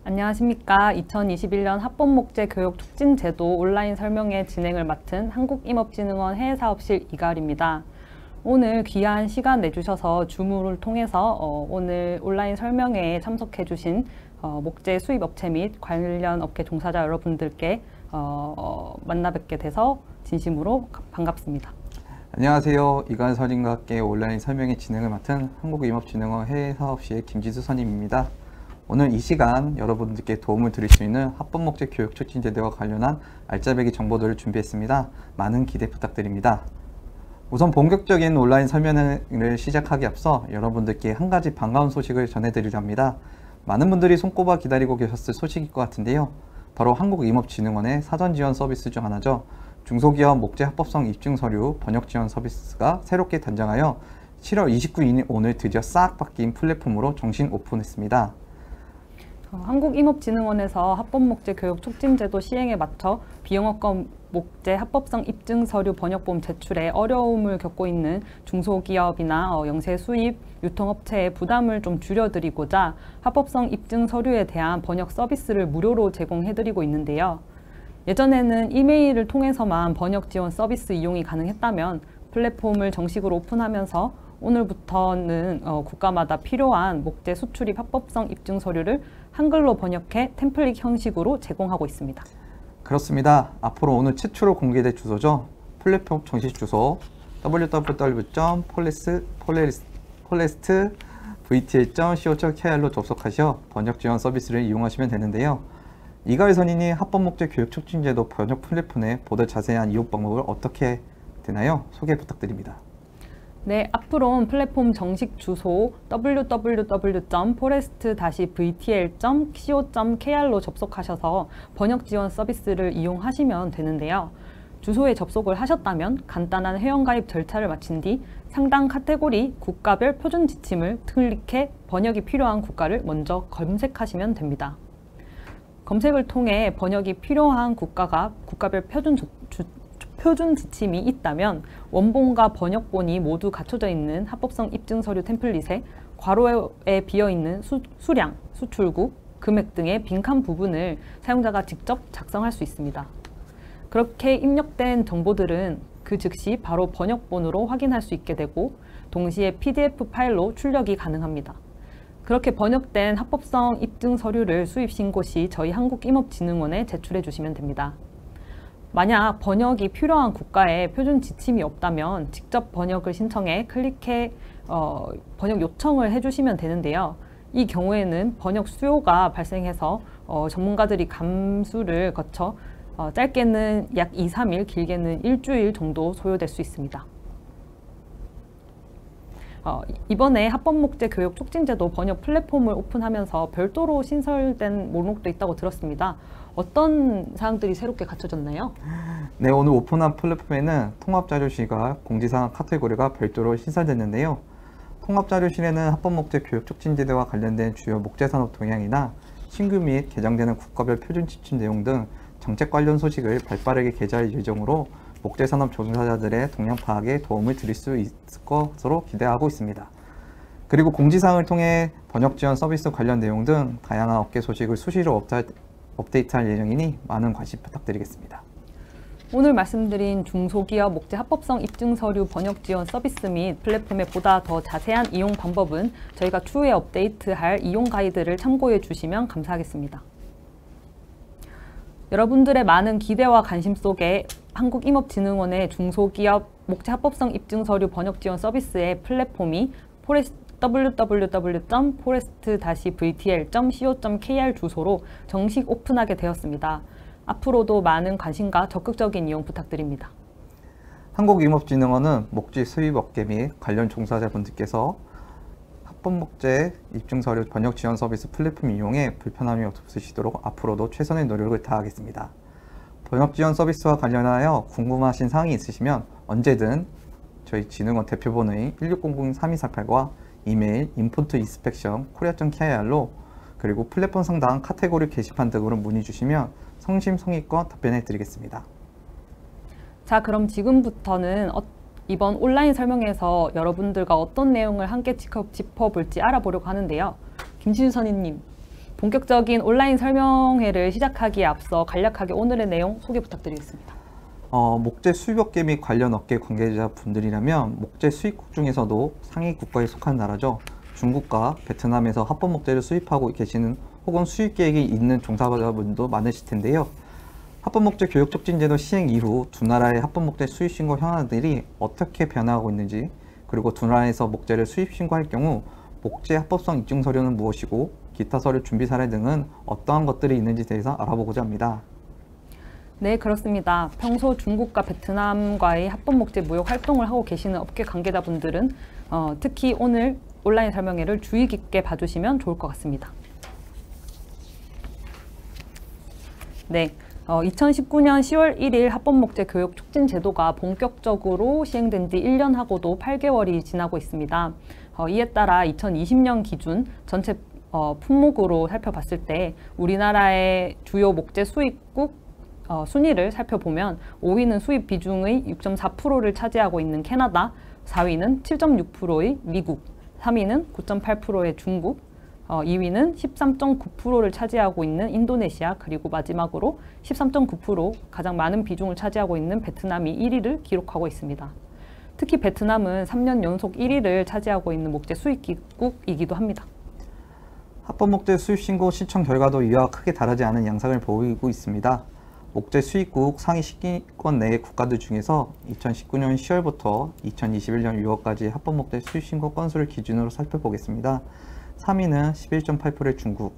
안녕하십니까. 2021년 합법목재교육촉진제도 온라인 설명회 진행을 맡은 한국임업진흥원 해외사업실 이가을입니다. 오늘 귀한 시간 내주셔서 줌을 통해서 오늘 온라인 설명회에 참석해 주신 목재 수입업체 및 관련 업계 종사자 여러분들께 만나 뵙게 돼서 진심으로 반갑습니다. 안녕하세요. 이가을 선임과 함께 온라인 설명회 진행을 맡은 한국임업진흥원 해외사업실의 김지수 선임입니다. 오늘 이 시간 여러분들께 도움을 드릴 수 있는 합법목재 교육촉진제도와 관련한 알짜배기 정보들을 준비했습니다. 많은 기대 부탁드립니다. 우선 본격적인 온라인 설명을 시작하기 앞서 여러분들께 한 가지 반가운 소식을 전해드리려 합니다. 많은 분들이 손꼽아 기다리고 계셨을 소식일 것 같은데요. 바로 한국임업진흥원의 사전지원 서비스 중 하나죠. 중소기업 목재 합법성 입증 서류 번역 지원 서비스가 새롭게 단장하여 7월 29일 오늘 드디어 싹 바뀐 플랫폼으로 정식 오픈했습니다. 한국임업진흥원에서 합법목재교육촉진제도 시행에 맞춰 비영업권 목재 합법성 입증 서류 번역본 제출에 어려움을 겪고 있는 중소기업이나 영세 수입, 유통업체의 부담을 좀 줄여드리고자 합법성 입증 서류에 대한 번역 서비스를 무료로 제공해드리고 있는데요. 예전에는 이메일을 통해서만 번역 지원 서비스 이용이 가능했다면 플랫폼을 정식으로 오픈하면서 오늘부터는 국가마다 필요한 목재 수출입 합법성 입증 서류를 한글로 번역해 템플릿 형식으로 제공하고 있습니다. 그렇습니다. 앞으로 오늘 최초로 공개될 주소죠. 플랫폼 정식 주소 www.forest-vtl.co.kr로 접속하셔 번역 지원 서비스를 이용하시면 되는데요. 이가을 선임이 합법목재 교육촉진제도 번역 플랫폼의 보다 자세한 이용 방법을 어떻게 되나요? 소개 부탁드립니다. 네, 앞으로는 플랫폼 정식 주소 www.forest-vtl.co.kr로 접속하셔서 번역 지원 서비스를 이용하시면 되는데요. 주소에 접속을 하셨다면 간단한 회원가입 절차를 마친 뒤 상당 카테고리 국가별 표준 지침을 클릭해 번역이 필요한 국가를 먼저 검색하시면 됩니다. 검색을 통해 번역이 필요한 국가가 국가별 표준 지침이 있다면 원본과 번역본이 모두 갖춰져 있는 합법성 입증 서류 템플릿에 괄호에 비어있는 수량, 수출국, 금액 등의 빈칸 부분을 사용자가 직접 작성할 수 있습니다. 그렇게 입력된 정보들은 그 즉시 바로 번역본으로 확인할 수 있게 되고 동시에 PDF 파일로 출력이 가능합니다. 그렇게 번역된 합법성 입증 서류를 수입 신고 시 저희 한국임업진흥원에 제출해 주시면 됩니다. 만약 번역이 필요한 국가에 표준 지침이 없다면 직접 번역을 신청해 클릭해 번역 요청을 해주시면 되는데요. 이 경우에는 번역 수요가 발생해서 전문가들이 감수를 거쳐 짧게는 약 2, 3일, 길게는 일주일 정도 소요될 수 있습니다. 이번에 합법목재교육촉진제도 번역 플랫폼을 오픈하면서 별도로 신설된 목록도 있다고 들었습니다. 어떤 사항들이 새롭게 갖춰졌나요? 네, 오늘 오픈한 플랫폼에는 통합자료실과 공지사항 카테고리가 별도로 신설됐는데요. 통합자료실에는 합법목재교육촉진제도와 관련된 주요 목재산업 동향이나 신규 및 개정되는 국가별 표준 지침 내용 등 정책 관련 소식을 발빠르게 게재할 예정으로 목재산업 종사자들의 동향 파악에 도움을 드릴 수 있을 것으로 기대하고 있습니다. 그리고 공지사항을 통해 번역 지원 서비스 관련 내용 등 다양한 업계 소식을 수시로 업데이트할 예정이니 많은 관심 부탁드리겠습니다. 오늘 말씀드린 중소기업 목재 합법성 입증 서류 번역 지원 서비스 및 플랫폼의 보다 더 자세한 이용 방법은 저희가 추후에 업데이트할 이용 가이드를 참고해 주시면 감사하겠습니다. 여러분들의 많은 기대와 관심 속에 한국임업진흥원의 중소기업 목재 합법성 입증 서류 번역 지원 서비스의 플랫폼이 www.forest-vtl.co.kr 주소로 정식 오픈하게 되었습니다. 앞으로도 많은 관심과 적극적인 이용 부탁드립니다. 한국임업진흥원은 목재 수입업계 및 관련 종사자분들께서 합법목재 입증서류 번역 지원 서비스 플랫폼 이용에 불편함이 없으시도록 앞으로도 최선의 노력을 다하겠습니다. 번역 지원 서비스와 관련하여 궁금하신 사항이 있으시면 언제든 저희 진흥원 대표번호인 1600-3248과 이메일 info@inspection-korea.kr로 그리고 플랫폼 상단 카테고리 게시판 등으로 문의 주시면 성심성의껏 답변해 드리겠습니다. 자, 그럼 지금부터는 이번 온라인 설명에서 여러분들과 어떤 내용을 함께 짚어볼지 알아보려고 하는데요. 김지수 선임님, 본격적인 온라인 설명회를 시작하기에 앞서 간략하게 오늘의 내용 소개 부탁드리겠습니다. 목재 수입업계 및 관련 업계 관계자분들이라면 목재 수입국 중에서도 상위 국가에 속한 나라죠. 중국과 베트남에서 합법 목재를 수입하고 계시는 혹은 수입 계획이 있는 종사자분도 많으실 텐데요. 합법 목재 교육 촉진 제도 시행 이후 두 나라의 합법 목재 수입 신고 현황들이 어떻게 변화하고 있는지, 그리고 두 나라에서 목재를 수입 신고할 경우 목재 합법성 입증 서류는 무엇이고 기타 서류 준비 사례 등은 어떠한 것들이 있는지 대해서 알아보고자 합니다. 네, 그렇습니다. 평소 중국과 베트남과의 합법 목재 무역 활동을 하고 계시는 업계 관계자분들은 특히 오늘 온라인 설명회를 주의 깊게 봐주시면 좋을 것 같습니다. 네, 2019년 10월 1일 합법목재 교육 촉진 제도가 본격적으로 시행된 지 1년하고도 8개월이 지나고 있습니다. 이에 따라 2020년 기준 전체 품목으로 살펴봤을 때 우리나라의 주요 목재 수입국 순위를 살펴보면 5위는 수입 비중의 6.4%를 차지하고 있는 캐나다, 4위는 7.6%의 미국, 3위는 9.8%의 중국, 2위는 13.9%를 차지하고 있는 인도네시아, 그리고 마지막으로 13.9% 가장 많은 비중을 차지하고 있는 베트남이 1위를 기록하고 있습니다. 특히 베트남은 3년 연속 1위를 차지하고 있는 목재 수입국이기도 합니다. 합법 목재 수입 신고 신청 결과도 이와 크게 다르지 않은 양상을 보이고 있습니다. 목재 수입국 상위 10위권 내의 국가들 중에서 2019년 10월부터 2021년 6월까지 합법 목재 수입 신고 건수를 기준으로 살펴보겠습니다. 3위는 11.8%의 중국,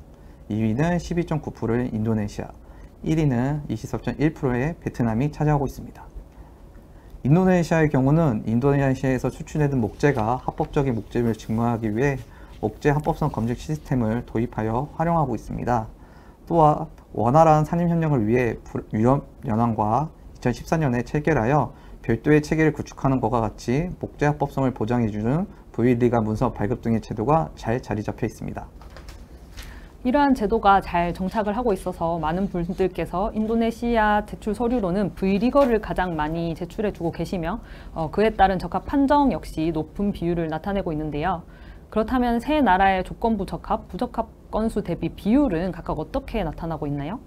2위는 12.9%의 인도네시아, 1위는 24.1%의 베트남이 차지하고 있습니다. 인도네시아의 경우는 인도네시아에서 수출되는 목재가 합법적인 목재임을 증명하기 위해 목재 합법성 검증 시스템을 도입하여 활용하고 있습니다. 또한 원활한 산입 협력을 위해 위협연합과 2014년에 체결하여 별도의 체계를 구축하는 것과 같이 목재 합법성을 보장해주는 VLD가 문서 발급 등의 제도가 잘 자리 잡혀 있습니다. 이러한 제도가 잘 정착을 하고 있어서 많은 분들께서 인도네시아 제출 서류로는 V리거를 가장 많이 제출해주고 계시며 그에 따른 적합 판정 역시 높은 비율을 나타내고 있는데요. 그렇다면 세 나라의 조건부 적합, 부적합 건수 대비 비율은 각각 어떻게 나타나고 있나요?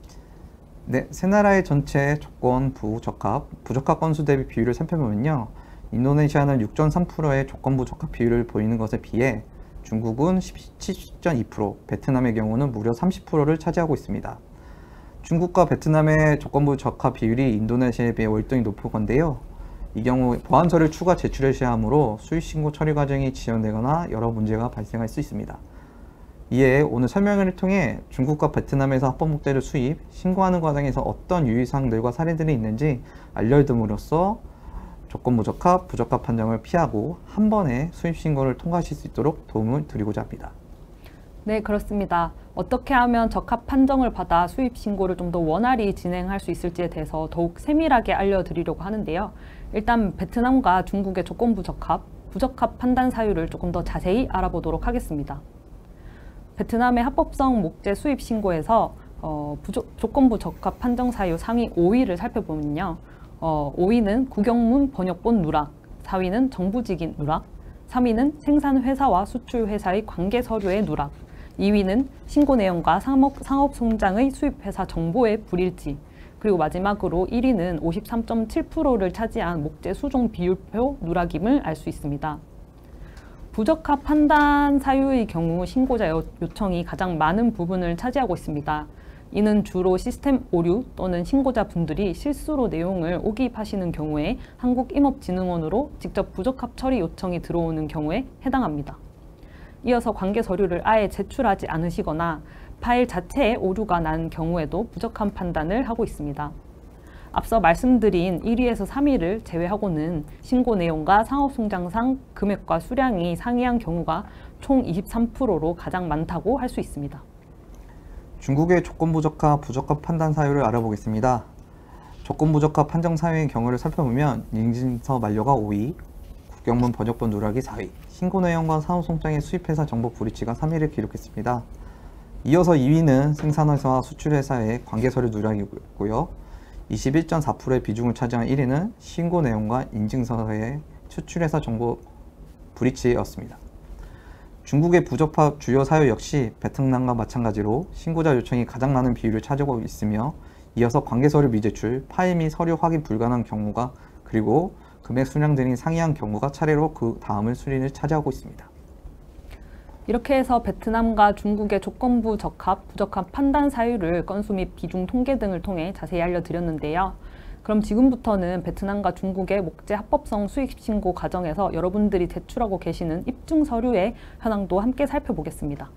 네, 세 나라의 전체 조건부 적합, 부적합 건수 대비 비율을 살펴보면요. 인도네시아는 6.3%의 조건부 적합 비율을 보이는 것에 비해 중국은 17.2%, 베트남의 경우는 무려 30%를 차지하고 있습니다. 중국과 베트남의 조건부 적합 비율이 인도네시아에 비해 월등히 높을 건데요. 이 경우 보완서를 추가 제출해야 하므로 수입신고 처리 과정이 지연되거나 여러 문제가 발생할 수 있습니다. 이에 오늘 설명을 통해 중국과 베트남에서 합법목재를 수입, 신고하는 과정에서 어떤 유의사항들과 사례들이 있는지 알려줌으로써 조건부 적합, 부적합 판정을 피하고 한 번에 수입신고를 통과하실 수 있도록 도움을 드리고자 합니다. 네, 그렇습니다. 어떻게 하면 적합 판정을 받아 수입 신고를 좀 더 원활히 진행할 수 있을지에 대해서 더욱 세밀하게 알려드리려고 하는데요. 일단 베트남과 중국의 조건부 적합, 부적합 판단 사유를 조금 더 자세히 알아보도록 하겠습니다. 베트남의 합법성 목재 수입 신고에서 조건부 적합 판정 사유 상위 5위를 살펴보면요. 5위는 국영문 번역본 누락, 4위는 정부직인 누락, 3위는 생산회사와 수출회사의 관계 서류의 누락, 2위는 신고 내용과 상업송장의 수입회사 정보의 불일치, 그리고 마지막으로 1위는 53.7%를 차지한 목재 수종 비율표 누락임을 알 수 있습니다. 부적합 판단 사유의 경우 신고자 요청이 가장 많은 부분을 차지하고 있습니다. 이는 주로 시스템 오류 또는 신고자 분들이 실수로 내용을 오기입하시는 경우에 한국임업진흥원으로 직접 부적합 처리 요청이 들어오는 경우에 해당합니다. 이어서 관계 서류를 아예 제출하지 않으시거나 파일 자체에 오류가 난 경우에도 부적합 판단을 하고 있습니다. 앞서 말씀드린 1위에서 3위를 제외하고는 신고 내용과 상업송장상 금액과 수량이 상이한 경우가 총 23%로 가장 많다고 할 수 있습니다. 중국의 조건부 적합, 부적합 판단 사유를 알아보겠습니다. 조건부 적합 판정 사유의 경우를 살펴보면 인증서 만료가 5위, 국영문 번역본 누락이 4위, 신고 내용과 상업송장의 수입회사 정보 불일치가 3위를 기록했습니다. 이어서 2위는 생산회사와 수출회사의 관계서류 누락이고요. 21.4%의 비중을 차지한 1위는 신고 내용과 인증서의 수출회사 정보 불일치였습니다. 중국의 부적합 주요 사유 역시 베트남과 마찬가지로 신고자 요청이 가장 많은 비율을 차지하고 있으며 이어서 관계 서류 미제출, 파일 및 서류 확인 불가능한 경우가 그리고 금액 수량 등이 상이한 경우가 차례로 그 다음을 순위를 차지하고 있습니다. 이렇게 해서 베트남과 중국의 조건부 적합, 부적합 판단 사유를 건수 및 비중 통계 등을 통해 자세히 알려드렸는데요. 그럼 지금부터는 베트남과 중국의 목재 합법성 수입 신고 과정에서 여러분들이 제출하고 계시는 입증 서류의 현황도 함께 살펴보겠습니다.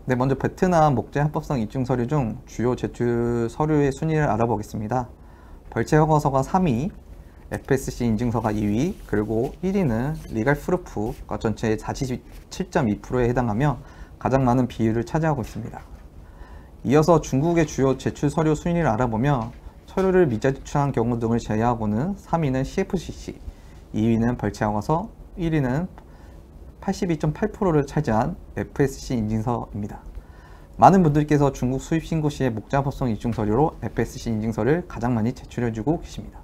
네, 먼저 베트남 목재 합법성 입증 서류 중 주요 제출 서류의 순위를 알아보겠습니다. 벌채 허가서가 3위, FSC 인증서가 2위, 그리고 1위는 리갈 프루프가 전체의 47.2%에 해당하며 가장 많은 비율을 차지하고 있습니다. 이어서 중국의 주요 제출 서류 순위를 알아보며 서류를 미제출한 경우 등을 제외하고는 3위는 CFCC, 2위는 벌채 허가서, 1위는 82.8%를 차지한 FSC 인증서입니다. 많은 분들께서 중국 수입 신고 시에 목재 합법성 입증 서류로 FSC 인증서를 가장 많이 제출해주고 계십니다.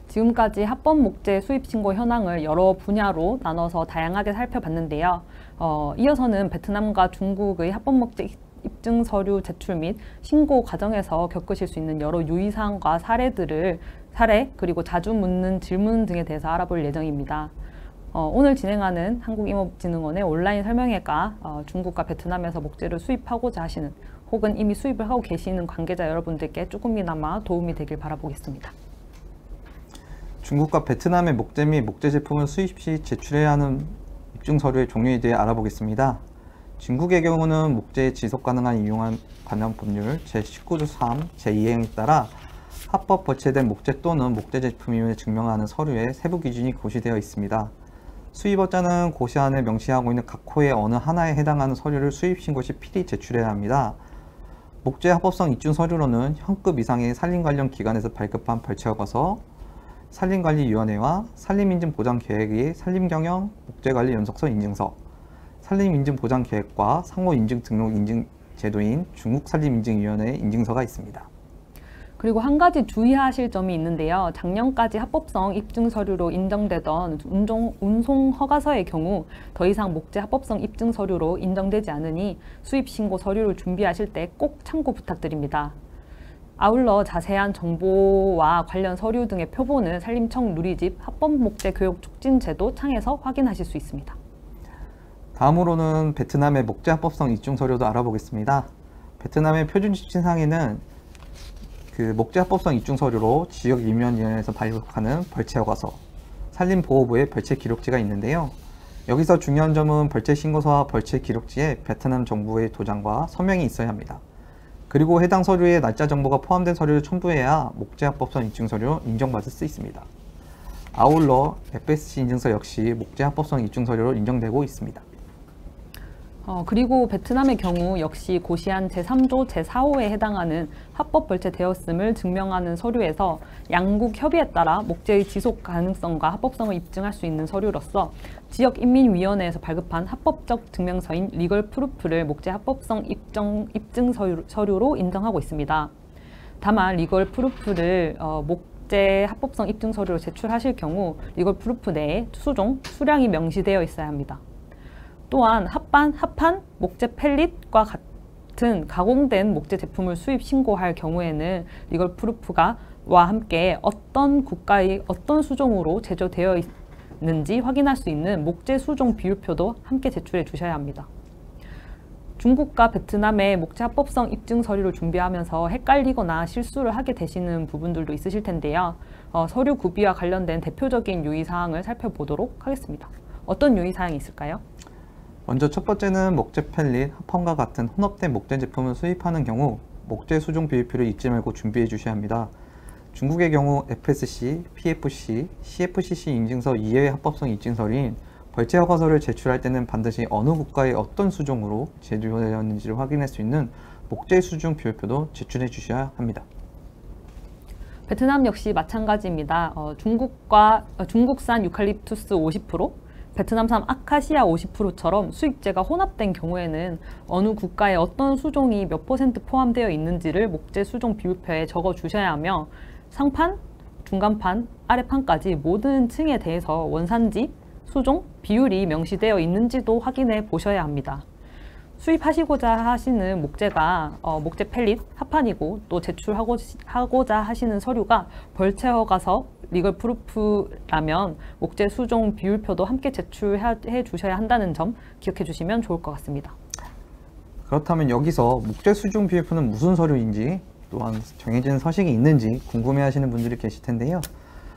지금까지 합법 목재 수입 신고 현황을 여러 분야로 나눠서 다양하게 살펴봤는데요. 이어서는 베트남과 중국의 합법 목재 입증 서류 제출 및 신고 과정에서 겪으실 수 있는 여러 유의사항과 사례 그리고 자주 묻는 질문 등에 대해서 알아볼 예정입니다. 오늘 진행하는 한국임업진흥원의 온라인 설명회가 중국과 베트남에서 목재를 수입하고자 하시는 혹은 이미 수입을 하고 계시는 관계자 여러분들께 조금이나마 도움이 되길 바라보겠습니다. 중국과 베트남의 목재 및 목재 제품을 수입 시 제출해야 하는 입증 서류의 종류에 대해 알아보겠습니다. 중국의 경우는 목재의 지속 가능한 이용에 관한 법률 제19조 3, 제2행에 따라 합법 벌채된 목재 또는 목재 제품임을 증명하는 서류에 세부 기준이 고시되어 있습니다. 수입업자는 고시안에 명시하고 있는 각 호의 어느 하나에 해당하는 서류를 수입 신고 시 필히 제출해야 합니다. 목재 합법성 입증 서류로는 현급 이상의 산림 관련 기관에서 발급한 벌채 허가서, 산림관리위원회와 산림인증보장계획의 산림경영 목재관리 연속서 인증서, 산림인증보장계획과 상호인증 등록 인증 제도인 중국산림인증위원회의 인증서가 있습니다. 그리고 한 가지 주의하실 점이 있는데요. 작년까지 합법성 입증 서류로 인정되던 운송 허가서의 경우 더 이상 목재 합법성 입증 서류로 인정되지 않으니 수입 신고 서류를 준비하실 때 꼭 참고 부탁드립니다. 아울러 자세한 정보와 관련 서류 등의 표본은 산림청 누리집 합법 목재 교육 촉진 제도 창에서 확인하실 수 있습니다. 다음으로는 베트남의 목재 합법성 입증 서류도 알아보겠습니다. 베트남의 표준 지침상에는 목재 합법성 입증 서류로 지역인명위원회에서 발급하는 벌채 허가서, 산림보호부의 벌채 기록지가 있는데요. 여기서 중요한 점은 벌채 신고서와 벌채 기록지에 베트남 정부의 도장과 서명이 있어야 합니다. 그리고 해당 서류에 날짜 정보가 포함된 서류를 첨부해야 목재 합법성 입증 서류로 인정받을 수 있습니다. 아울러 FSC 인증서 역시 목재 합법성 입증 서류로 인정되고 있습니다. 그리고 베트남의 경우 역시 고시안 제3조 제4호에 해당하는 합법 벌채되었음을 증명하는 서류에서 양국 협의에 따라 목재의 지속 가능성과 합법성을 입증할 수 있는 서류로서 지역인민위원회에서 발급한 합법적 증명서인 리걸 프루프를 목재 합법성 입증 서류로 인정하고 있습니다. 다만 리걸 프루프를 목재 합법성 입증 서류로 제출하실 경우 리걸 프루프 내에 수량이 명시되어 있어야 합니다. 또한 합판, 목재 펠릿과 같은 가공된 목재 제품을 수입 신고할 경우에는 리걸 프루프와 함께 어떤 국가의 어떤 수종으로 제조되어 있는지 확인할 수 있는 목재 수종 비율표도 함께 제출해 주셔야 합니다. 중국과 베트남의 목재 합법성 입증 서류를 준비하면서 헷갈리거나 실수를 하게 되시는 부분들도 있으실 텐데요. 서류 구비와 관련된 대표적인 유의사항을 살펴보도록 하겠습니다. 어떤 유의사항이 있을까요? 먼저 첫 번째는 목재 펠릿, 합판과 같은 혼합된 목재 제품을 수입하는 경우 목재 수종 비율표를 잊지 말고 준비해 주셔야 합니다. 중국의 경우 FSC, PFC, CFCC 인증서 이외의 합법성 입증서인 벌채 허가서를 제출할 때는 반드시 어느 국가의 어떤 수종으로 제조되었는지를 확인할 수 있는 목재 수종 비율표도 제출해 주셔야 합니다. 베트남 역시 마찬가지입니다. 중국산 유칼립투스 50%, 베트남산 아카시아 50%처럼 수입재가 혼합된 경우에는 어느 국가의 어떤 수종이 몇 % 포함되어 있는지를 목재 수종 비율표에 적어 주셔야 하며 상판, 중간판, 아래판까지 모든 층에 대해서 원산지, 수종, 비율이 명시되어 있는지도 확인해 보셔야 합니다. 수입하시고자 하시는 목재가 목재 펠릿, 합판이고 또 제출하고자 하시는 서류가 벌채 허가서, 리걸 프루프라면 목재 수종 비율표도 함께 제출해 주셔야 한다는 점 기억해 주시면 좋을 것 같습니다. 그렇다면 여기서 목재 수종 비율표는 무슨 서류인지, 또한 정해진 서식이 있는지 궁금해하시는 분들이 계실 텐데요.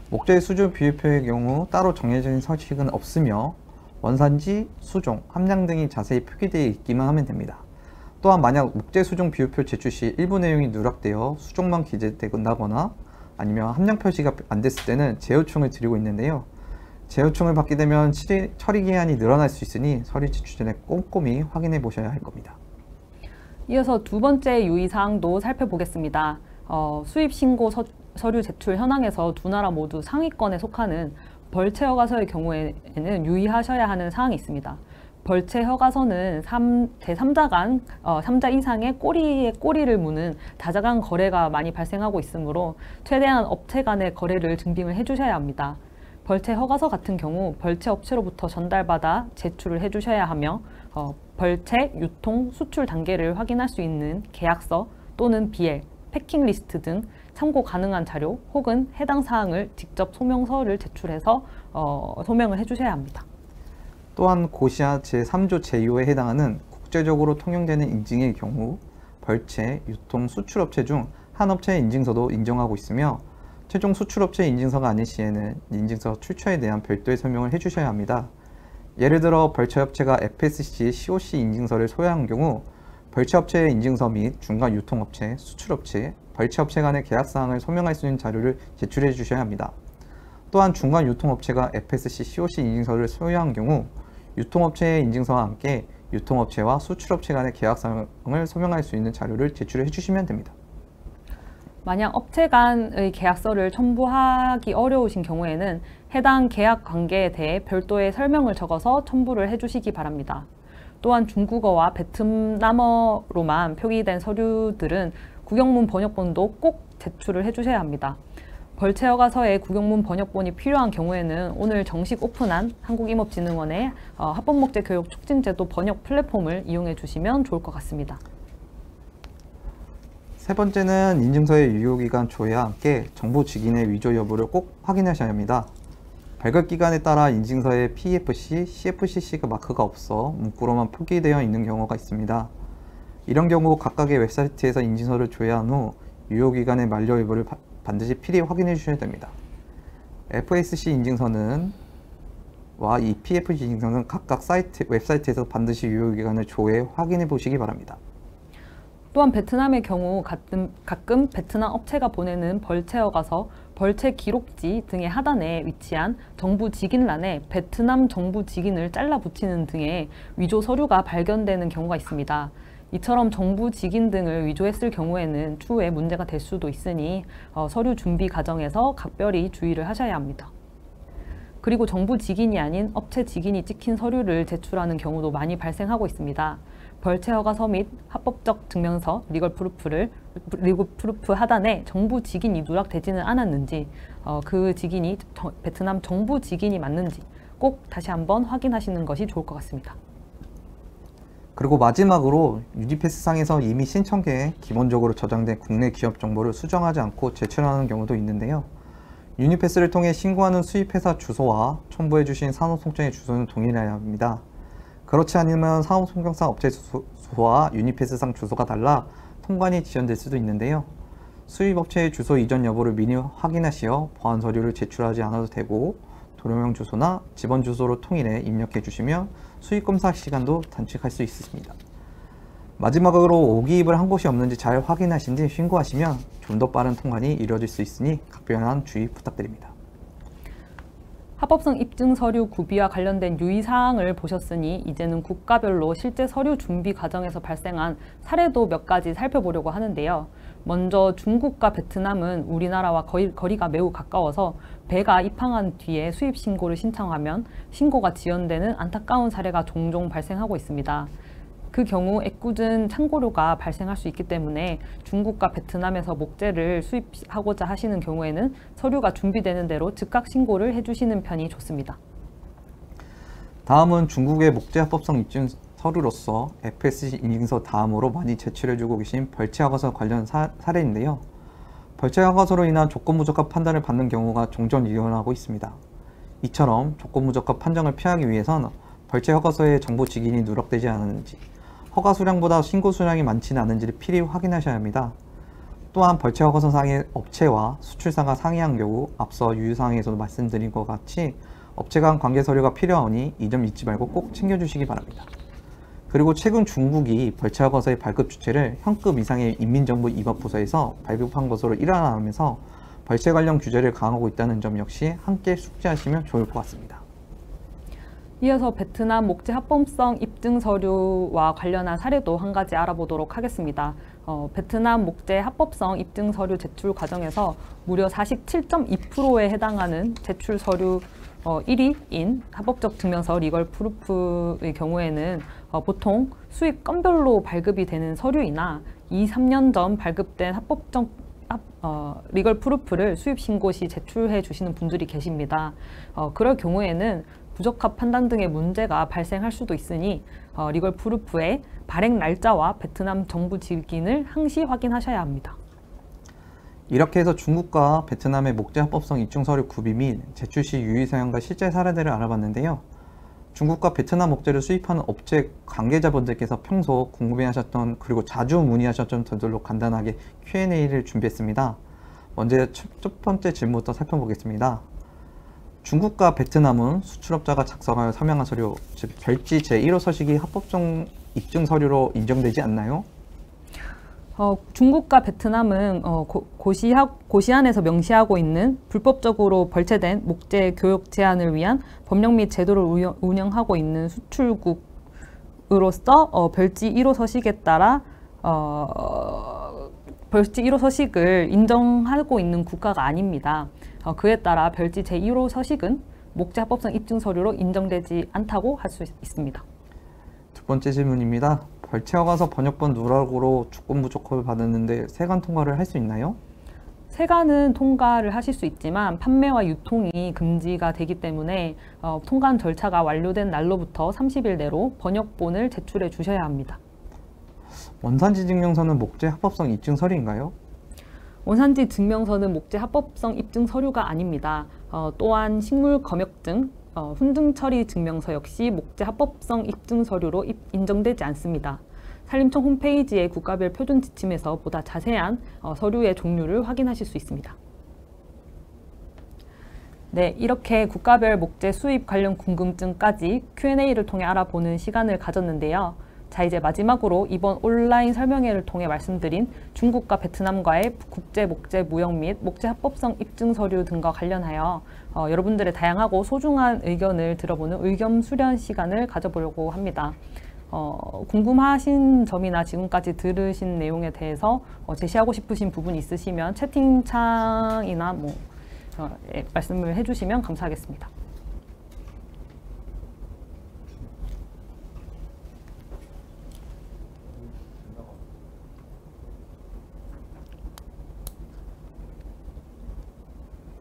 목재 수종 비율표의 경우 따로 정해진 서식은 없으며 원산지, 수종, 함량 등이 자세히 표기되어 있기만 하면 됩니다. 또한 만약 목재 수종 비율표 제출 시 일부 내용이 누락되어 수종만 기재된다거나 아니면 함량 표시가 안 됐을 때는 재요청을 드리고 있는데요. 재요청을 받게 되면 처리 기한이 늘어날 수 있으니 서류 제출 전에 꼼꼼히 확인해 보셔야 할 겁니다. 이어서 두 번째 유의사항도 살펴보겠습니다. 수입 신고 서류 제출 현황에서 두 나라 모두 상위권에 속하는 벌채 허가서의 경우에는 유의하셔야 하는 사항이 있습니다. 벌채 허가서는 제3자 3자 이상의 꼬리에 꼬리를 무는 다자간 거래가 많이 발생하고 있으므로 최대한 업체 간의 거래를 증빙을 해주셔야 합니다. 벌채 허가서 같은 경우 벌채 업체로부터 전달받아 제출을 해주셔야 하며 벌채, 유통, 수출 단계를 확인할 수 있는 계약서 또는 BL, 패킹 리스트 등 참고 가능한 자료 혹은 해당 사항을 직접 소명서를 제출해서 소명을 해주셔야 합니다. 또한 고시아 제3조 제2호에 해당하는 국제적으로 통용되는 인증의 경우 벌채, 유통, 수출업체 중 한 업체의 인증서도 인정하고 있으며 최종 수출업체 인증서가 아닌 시에는 인증서 출처에 대한 별도의 설명을 해주셔야 합니다. 예를 들어 벌채업체가 FSC, COC 인증서를 소유한 경우 벌채업체의 인증서 및 중간 유통업체, 수출업체, 벌채업체 간의 계약사항을 소명할 수 있는 자료를 제출해 주셔야 합니다. 또한 중간 유통업체가 FSC, COC 인증서를 소유한 경우 유통업체의 인증서와 함께 유통업체와 수출업체 간의 계약사항을 소명할 수 있는 자료를 제출해 주시면 됩니다. 만약 업체 간의 계약서를 첨부하기 어려우신 경우에는 해당 계약 관계에 대해 별도의 설명을 적어서 첨부를 해주시기 바랍니다. 또한 중국어와 베트남어로만 표기된 서류들은 구경문 번역본도 꼭 제출을 해주셔야 합니다. 벌채 허가서에 구경문 번역본이 필요한 경우에는 오늘 정식 오픈한 한국임업진흥원의 합법목재 교육 촉진제도 번역 플랫폼을 이용해 주시면 좋을 것 같습니다. 세 번째는 인증서의 유효기간 초회와 함께 정부 직인의 위조 여부를 꼭 확인하셔야 합니다. 발급기간에 따라 인증서에 PEFC, CFCC가 마크가 없어 문구로만 표기되어 있는 경우가 있습니다. 이런 경우 각각의 웹사이트에서 인증서를 조회한 후 유효기간의 만료 여부를 반드시 필히 확인해 주셔야 됩니다. FSC 인증서는 이 PFC 인증서는 각각 웹사이트에서 반드시 유효기간을 조회 확인해 보시기 바랍니다. 또한 베트남의 경우 가끔 베트남 업체가 보내는 벌채 허가서, 벌채 기록지 등의 하단에 위치한 정부 직인란에 베트남 정부 직인을 잘라 붙이는 등의 위조 서류가 발견되는 경우가 있습니다. 이처럼 정부 직인 등을 위조했을 경우에는 추후에 문제가 될 수도 있으니 서류 준비 과정에서 각별히 주의를 하셔야 합니다. 그리고 정부 직인이 아닌 업체 직인이 찍힌 서류를 제출하는 경우도 많이 발생하고 있습니다. 벌채 허가서 및 합법적 증명서, 리걸 프루프 하단에 정부 직인이 누락되지는 않았는지, 그 직인이 베트남 정부 직인이 맞는지 꼭 다시 한번 확인하시는 것이 좋을 것 같습니다. 그리고 마지막으로 유니패스상에서 이미 신청계에 기본적으로 저장된 국내 기업 정보를 수정하지 않고 제출하는 경우도 있는데요. 유니패스를 통해 신고하는 수입회사 주소와 첨부해 주신 산업통장의 주소는 동일해야 합니다. 그렇지 않으면 산업통장상 업체 주소와 유니패스상 주소가 달라 통관이 지연될 수도 있는데요. 수입업체의 주소 이전 여부를 미리 확인하시어 보안 서류를 제출하지 않아도 되고 도료명 주소나 집원 주소로 통일해 입력해 주시면 수입검사 시간도 단축할 수 있습니다. 마지막으로 오기입을 한 곳이 없는지 잘 확인하신 뒤 신고하시면 좀 더 빠른 통관이 이루어질 수 있으니 각별한 주의 부탁드립니다. 합법성 입증 서류 구비와 관련된 유의사항을 보셨으니 이제는 국가별로 실제 서류 준비 과정에서 발생한 사례도 몇 가지 살펴보려고 하는데요. 먼저 중국과 베트남은 우리나라와 거리가 매우 가까워서 배가 입항한 뒤에 수입 신고를 신청하면 신고가 지연되는 안타까운 사례가 종종 발생하고 있습니다. 그 경우 애꿎은 창고료가 발생할 수 있기 때문에 중국과 베트남에서 목재를 수입하고자 하시는 경우에는 서류가 준비되는 대로 즉각 신고를 해주시는 편이 좋습니다. 다음은 중국의 목재 합법성 입증 서류로서 FSC 인증서 다음으로 많이 제출해주고 계신 벌채허가서 관련 사례인데요. 벌채허가서로 인한 조건부적합 판단을 받는 경우가 종종 일어나고 있습니다. 이처럼 조건부적합 판정을 피하기 위해선 벌채허가서에 정보 직인이 누락되지 않았는지, 허가 수량보다 신고 수량이 많지는 않은지를 필히 확인하셔야 합니다. 또한 벌채허가서상의 업체와 수출사가 상의한 경우 앞서 유효사항에서도 말씀드린 것 같이 업체 간 관계 서류가 필요하니 이 점 잊지 말고 꼭 챙겨주시기 바랍니다. 그리고 최근 중국이 벌채허가서의 발급 주체를 현급 이상의 인민정부입법부서에서 발급한 것으로 일어나면서 벌채 관련 규제를 강화하고 있다는 점 역시 함께 숙지하시면 좋을 것 같습니다. 이어서 베트남 목재 합법성 입증 서류와 관련한 사례도 한 가지 알아보도록 하겠습니다. 베트남 목재 합법성 입증 서류 제출 과정에서 무려 47.2%에 해당하는 제출 서류 1위인 합법적 증명서 리걸 프루프의 경우에는 보통 수입 건별로 발급이 되는 서류이나 2~3년 전 발급된 합법적 리걸 프루프를 수입 신고 시 제출해 주시는 분들이 계십니다. 그럴 경우에는 부적합 판단 등의 문제가 발생할 수도 있으니 리걸 프루프의 발행 날짜와 베트남 정부 직인을 항시 확인하셔야 합니다. 이렇게 해서 중국과 베트남의 목재 합법성 입증 서류 구비 및 제출 시 유의사항과 실제 사례들을 알아봤는데요. 중국과 베트남 목재를 수입하는 업체 관계자분들께서 평소 궁금해하셨던 그리고 자주 문의하셨던 점들로 간단하게 Q&A를 준비했습니다. 먼저 첫 번째 질문부터 살펴보겠습니다. 중국과 베트남은 수출업자가 작성하여 서명한 서류, 즉 별지 제1호 서식이 합법성 입증 서류로 인정되지 않나요? 중국과 베트남은 고시안에서 명시하고 있는 불법적으로 벌채된 목재 교역 제한을 위한 법령 및 제도를 운영하고 있는 수출국으로서 별지 1호 서식에 따라 별지 1호 서식을 인정하고 있는 국가가 아닙니다. 그에 따라 별지 제1호 서식은 목재 합법성 입증 서류로 인정되지 않다고 할 수 있습니다. 두 번째 질문입니다. 벌채허가서 번역본 누락으로 조건부적합을 받았는데 세관 통과를 할 수 있나요? 세관은 통과를 하실 수 있지만 판매와 유통이 금지가 되기 때문에 통관 절차가 완료된 날로부터 30일 내로 번역본을 제출해 주셔야 합니다. 원산지 증명서는 목재 합법성 입증 서류인가요? 원산지 증명서는 목재 합법성 입증 서류가 아닙니다. 또한 식물 검역증, 훈증 처리 증명서 역시 목재 합법성 입증 서류로 인정되지 않습니다. 산림청 홈페이지의 국가별 표준 지침에서 보다 자세한 서류의 종류를 확인하실 수 있습니다. 네, 이렇게 국가별 목재 수입 관련 궁금증까지 Q&A를 통해 알아보는 시간을 가졌는데요. 자, 이제 마지막으로 이번 온라인 설명회를 통해 말씀드린 중국과 베트남과의 국제 목재 무역 및 목재 합법성 입증 서류 등과 관련하여 여러분들의 다양하고 소중한 의견을 들어보는 의견 수렴 시간을 가져보려고 합니다. 궁금하신 점이나 지금까지 들으신 내용에 대해서 제시하고 싶으신 부분이 있으시면 채팅창이나 말씀을 해주시면 감사하겠습니다.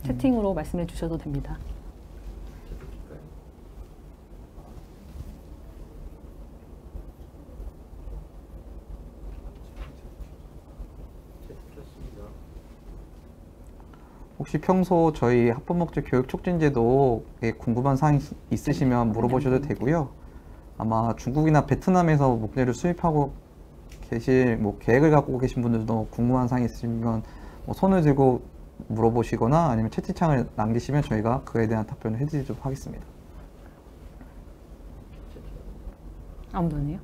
채팅으로 말씀해 주셔도 됩니다. 혹시 평소 저희 합법목재 교육촉진제도에 궁금한 사항이 있으시면 물어보셔도 되고요. 아마 중국이나 베트남에서 목재를 수입하고 계실 계획을 갖고 계신 분들도 궁금한 사항이 있으시면 손을 들고 물어보시거나 아니면 채팅창을 남기시면 저희가 그에 대한 답변을 해드리도록 하겠습니다. 아무도 안 해요?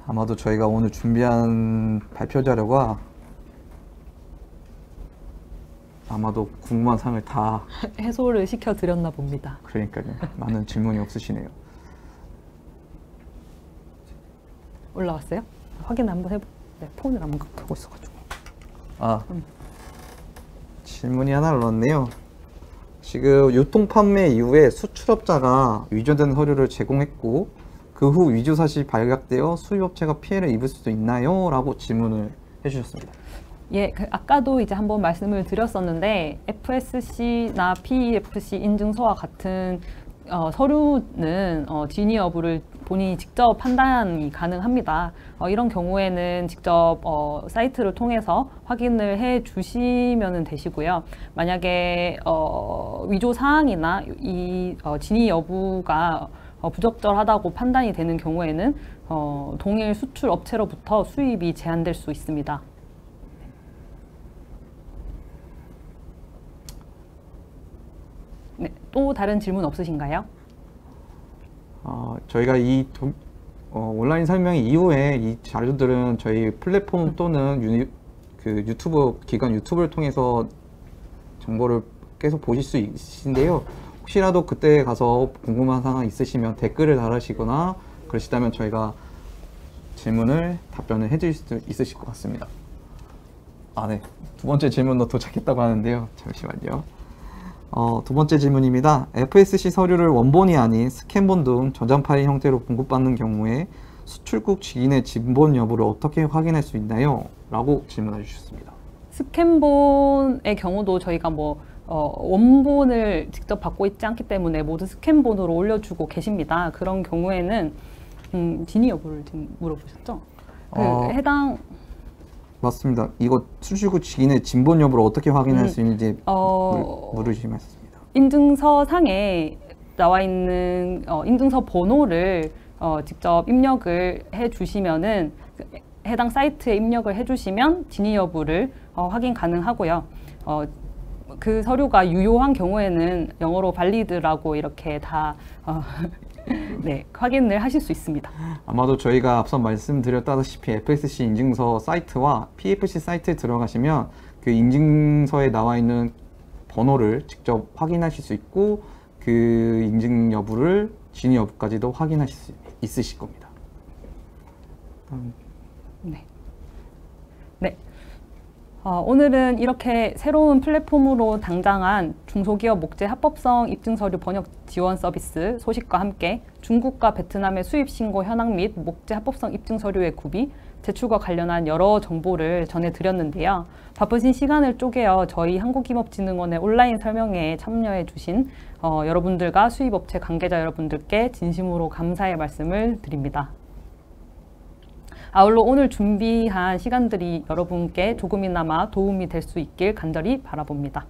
아마도 저희가 오늘 준비한 발표 자료가 아마도 궁금한 사항을 다 해소를 시켜드렸나 봅니다. 그러니까요. 많은 질문이 없으시네요. 올라왔어요? 확인 한번 해보. 네, 폰을 안 갖고 있어가지고. 질문이 하나 올랐네요. 지금 유통 판매 이후에 수출업자가 위조된 서류를 제공했고 그 후 위조 사실이 발각되어 수입업체가 피해를 입을 수도 있나요? 라고 질문을 해주셨습니다. 예, 아까도 이제 한번 말씀을 드렸었는데 FSC나 PEFC 인증서와 같은 서류는 진위 여부를 본인이 직접 판단이 가능합니다. 이런 경우에는 직접 사이트를 통해서 확인을 해 주시면 되시고요. 만약에 위조 사항이나 이 진위 여부가 부적절하다고 판단이 되는 경우에는 동일 수출 업체로부터 수입이 제한될 수 있습니다. 네, 또 다른 질문 없으신가요? 저희가 온라인 설명 이후에 이 자료들은 저희 플랫폼 또는 유튜브 기관 유튜브를 통해서 정보를 계속 보실 수 있으신데요. 혹시라도 그때 가서 궁금한 사항 있으시면 댓글을 달으시거나 그러시다면 저희가 질문을 답변을 해드릴 수 있으실 것 같습니다. 네. 두 번째 질문도 도착했다고 하는데요. 잠시만요. 두 번째 질문입니다. FSC 서류를 원본이 아닌 스캔본 등 저장 파일 형태로 공급받는 경우에 수출국 직인의 진본 여부를 어떻게 확인할 수 있나요? 라고 질문해 주셨습니다. 스캔본의 경우도 저희가 원본을 직접 받고 있지 않기 때문에 모두 스캔본으로 올려주고 계십니다. 그런 경우에는 진위 여부를 지금 물어보셨죠? 해당 맞습니다. 이거 수출국 직인의 진본 여부를 어떻게 확인할 수 있는지 물으시면 했습니다. 인증서 상에 나와 있는 인증서 번호를 직접 입력을 해주시면은 해당 사이트에 입력을 해주시면 진위 여부를 확인 가능하고요. 그 서류가 유효한 경우에는 영어로 발리드라고 이렇게 다 네, 확인을 하실 수 있습니다. 아마도 저희가 앞서 말씀드렸다시피 FSC 인증서 사이트와 PFC 사이트에 들어가시면 그 인증서에 나와 있는 번호를 직접 확인하실 수 있고 그 인증 여부를 진위 여부까지도 확인하실 수 있으실 겁니다. 네. 네. 오늘은 이렇게 새로운 플랫폼으로 당장한 중소기업 목재 합법성 입증서류 번역 지원 서비스 소식과 함께 중국과 베트남의 수입 신고 현황 및 목재 합법성 입증서류의 구비, 제출과 관련한 여러 정보를 전해드렸는데요. 바쁘신 시간을 쪼개어 저희 한국임업진흥원의 온라인 설명회에 참여해 주신 여러분들과 수입업체 관계자 여러분들께 진심으로 감사의 말씀을 드립니다. 아울러 오늘 준비한 시간들이 여러분께 조금이나마 도움이 될 수 있길 간절히 바라봅니다.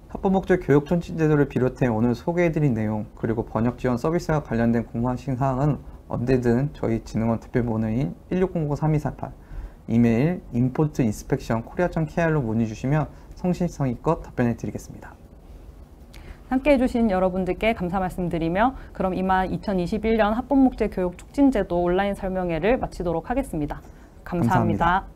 합법 목적 교육 촉진 제도를 비롯해 오늘 소개해드린 내용 그리고 번역 지원 서비스와 관련된 궁금하신 사항은 언제든 저희 진흥원 특별번호인 1609-3248 이메일 importinspection.korea.kr로 문의 주시면 성실성의껏 답변해 드리겠습니다. 함께 해주신 여러분들께 감사 말씀드리며 그럼 이만 2021년 합법목재 교육 촉진제도 온라인 설명회를 마치도록 하겠습니다. 감사합니다.